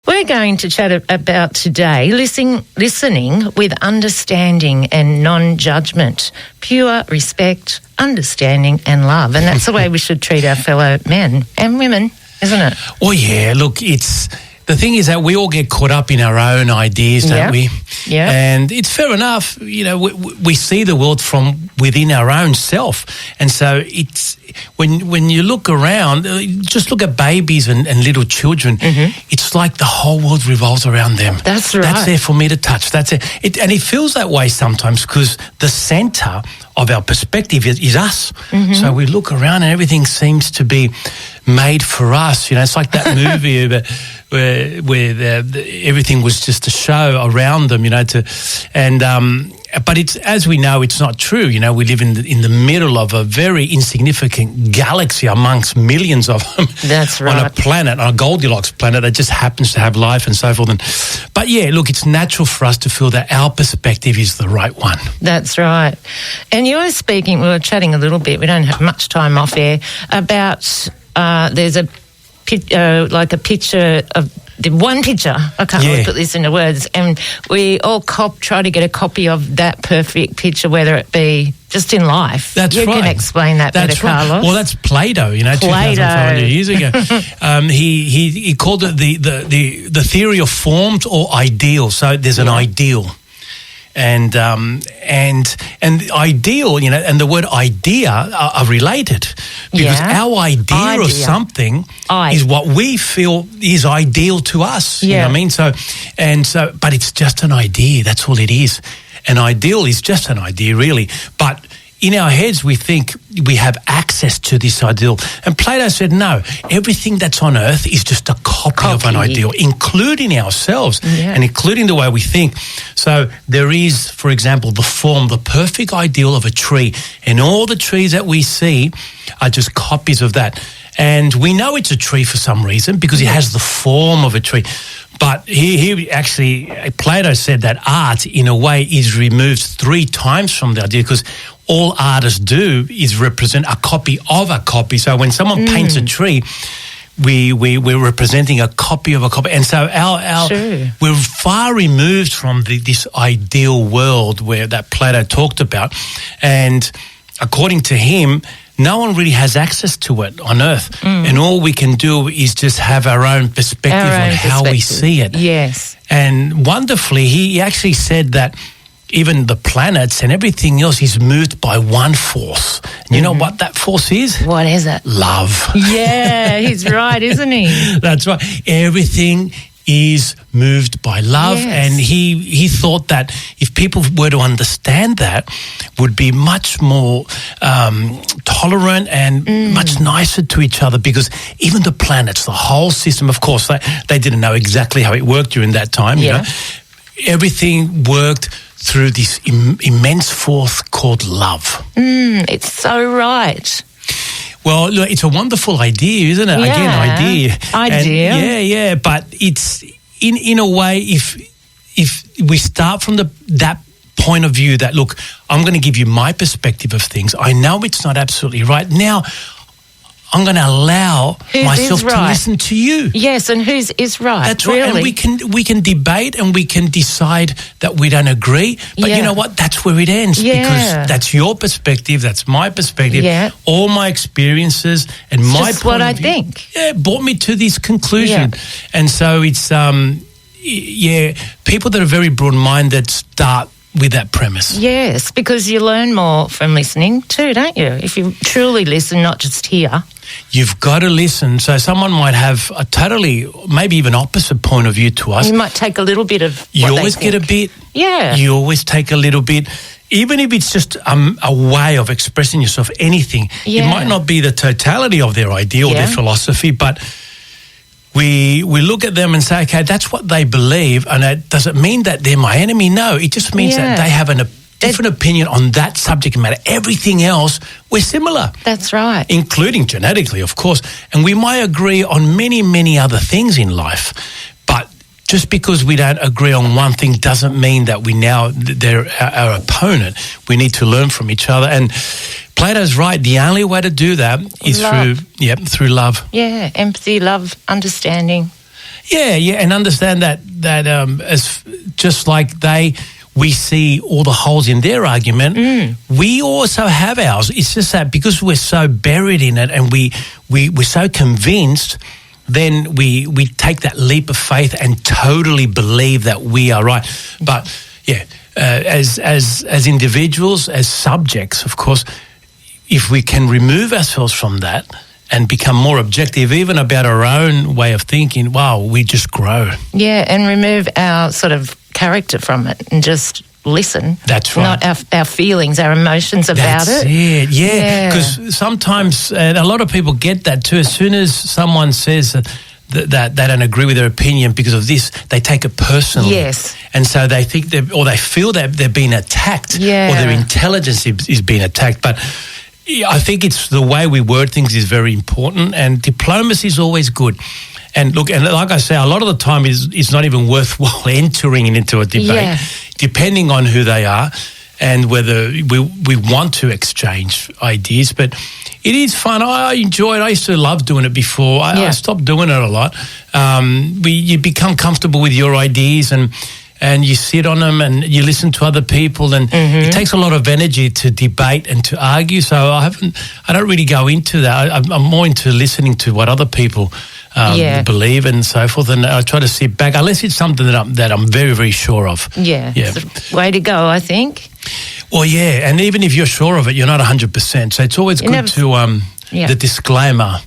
We're going to chat about today listening with understanding and non-judgment, pure respect, understanding and love. And that's the way we should treat our fellow men and women, isn't it? Well, yeah, look, the thing is that we all get caught up in our own ideas, don't we? Yeah. And it's fair enough, we see the world from within our own self. And so it's when you look around, just look at babies and little children, it's like the whole world revolves around them. That's right. That's there for me to touch. That's it. And it feels that way sometimes because the centre of our perspective is us. So we look around and everything seems to be made for us. It's like that movie where everything was just a show around them, but it's, as we know, it's not true. We live in the middle of a very insignificant galaxy amongst millions of them. That's right. On a planet, on a Goldilocks planet that just happens to have life and so forth. But yeah, look, it's natural for us to feel that our perspective is the right one. That's right. And you were speaking, we were chatting a little bit, we don't have much time off air, about there's a picture of the one picture. I can't really put this into words. And we all try to get a copy of that perfect picture, whether it be just in life. That's you right. You can explain that better, Carlos. Well, that's Plato, 2,500 years ago. He called it the theory of forms or ideal. So there's an ideal. And ideal, and the word idea are related because our idea of something is what we feel is ideal to us. You know what I mean? So, but it's just an idea. That's all it is. An ideal is just an idea, really. But in our heads, we think we have access to this ideal. And Plato said, no, everything that's on earth is just a copy of an ideal, including ourselves and including the way we think. So there is, for example, the perfect ideal of a tree. And all the trees that we see are just copies of that. And we know it's a tree for some reason because it has the form of a tree. But he actually, Plato said that art, in a way, is removed 3 times from the idea because all artists do is represent a copy of a copy. So when someone paints a tree, we're representing a copy of a copy. And so we're far removed from this ideal world that Plato talked about. And according to him, no one really has access to it on earth. And all we can do is just have our own perspective on how we see it. Yes. And wonderfully, he actually said that even the planets and everything else is moved by one force. And you know what that force is? What is it? Love. Yeah, he's right, isn't he? That's right. Everything is moved by love. And he thought that if people were to understand that, would be much more tolerant and much nicer to each other because even the planets, the whole system, of course, they didn't know exactly how it worked during that time, you know. Everything worked through this immense force called love. It's so right. Well, look, it's a wonderful idea, isn't it? Yeah. Again, idea. Idea. But it's in a way, if we start from that point of view that, look, I'm going to give you my perspective of things. I know it's not absolutely right. Now, I'm going to allow myself to listen to you. Yes, and whose is right. That's right. Really. And we can debate and we can decide that we don't agree. But you know what? That's where it ends because that's your perspective, that's my perspective. Yeah. All my experiences and it's my just what I think. Brought me to this conclusion. Yeah. And so it's people that are very broad-minded start with that premise. Yes, because you learn more from listening too, don't you? If you truly listen, not just hear. You've got to listen. So someone might have a totally, maybe even opposite point of view to us. You might take a little bit of You always get a bit. Yeah. You always take a little bit. Even if it's just a way of expressing yourself, anything. It might not be the totality of their idea or their philosophy, but we look at them and say, okay, that's what they believe, and does it mean that they're my enemy? No, it just means that they have a different opinion on that subject matter. Everything else, we're similar. That's right. Including genetically, of course. And we might agree on many, many other things in life, but just because we don't agree on one thing doesn't mean that they're our opponent. We need to learn from each other. And Plato's right. The only way to do that is through love. Yeah, empathy, love, understanding. Yeah, and understand that as just like we see all the holes in their argument, we also have ours. It's just that because we're so buried in it and we're so convinced, then we take that leap of faith and totally believe that we are right. But as individuals, as subjects, of course, if we can remove ourselves from that and become more objective, even about our own way of thinking, wow, we just grow. Yeah, and remove our sort of character from it and just listen. That's right. Not our feelings, our emotions about it. That's it, yeah. Because sometimes, a lot of people get that too. As soon as someone says that they don't agree with their opinion because of this, they take it personally. Yes. And so they think they feel that they're being attacked, or their intelligence is being attacked. But I think it's the way we word things is very important, and diplomacy is always good. And look, and like I say, a lot of the time it's not even worthwhile entering into a debate, depending on who they are and whether we want to exchange ideas. But it is fun. I enjoy it. I used to love doing it before. I stopped doing it a lot. You become comfortable with your ideas and you sit on them and you listen to other people, and it takes a lot of energy to debate and to argue. So I don't really go into that. I'm more into listening to what other people believe and so forth, and I try to sit back unless it's something that I'm very, very sure of. It's the way to go, I think. Well, and even if you're sure of it, you're not 100%. So it's always good to the disclaimer,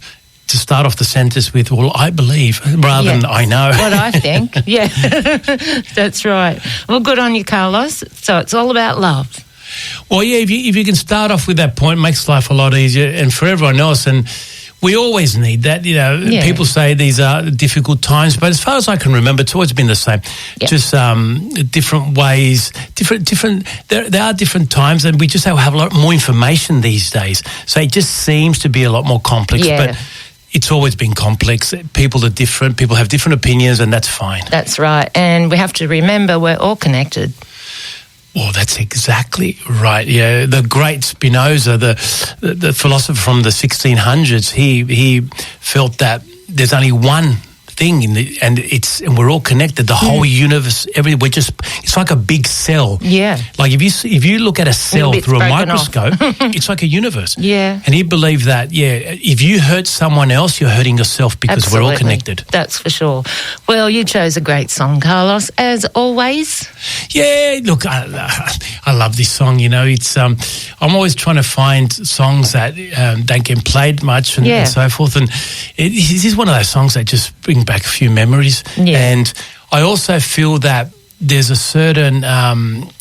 to start off the sentence with, well, I believe, rather than I know. What I think, that's right. Well, good on you, Carlos. So it's all about love. Well, if you can start off with that point, it makes life a lot easier, and for everyone else. And we always need that. People say these are difficult times, but as far as I can remember, it's always been the same. Just different ways, different. There are different times, and we just have a lot more information these days. So it just seems to be a lot more complex. But it's always been complex. People are different. People have different opinions, and that's fine. That's right. And we have to remember we're all connected. Well, that's exactly right. Yeah, the great Spinoza, the philosopher from the 1600s, he felt that there's only one thing and we're all connected. The whole universe, it's like a big cell. Yeah. Like if you look at a cell through a microscope, it's like a universe. Yeah. And he believed that, if you hurt someone else, you're hurting yourself because we're all connected. That's for sure. Well, you chose a great song, Carlos, as always. Yeah, look, I love this song. It's I'm always trying to find songs that don't get played much and so forth. And this is one of those songs that just bring back a few memories. And I also feel that there's a certain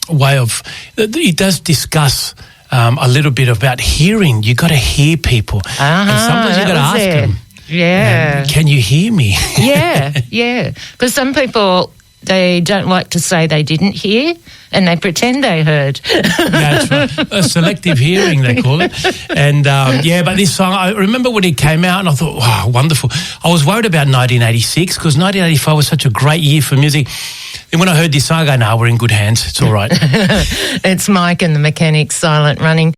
way of, it does discuss a little bit about hearing. You got to hear people, and sometimes you got to ask them. Yeah, can you hear me? Yeah. Because some people, they don't like to say they didn't hear, and they pretend they heard. That's right. Selective hearing, they call it. And, but this song, I remember when it came out and I thought, wow, wonderful. I was worried about 1986 because 1985 was such a great year for music. And when I heard this song, I go, no, we're in good hands. It's all right. It's Mike and the Mechanics, Silent Running.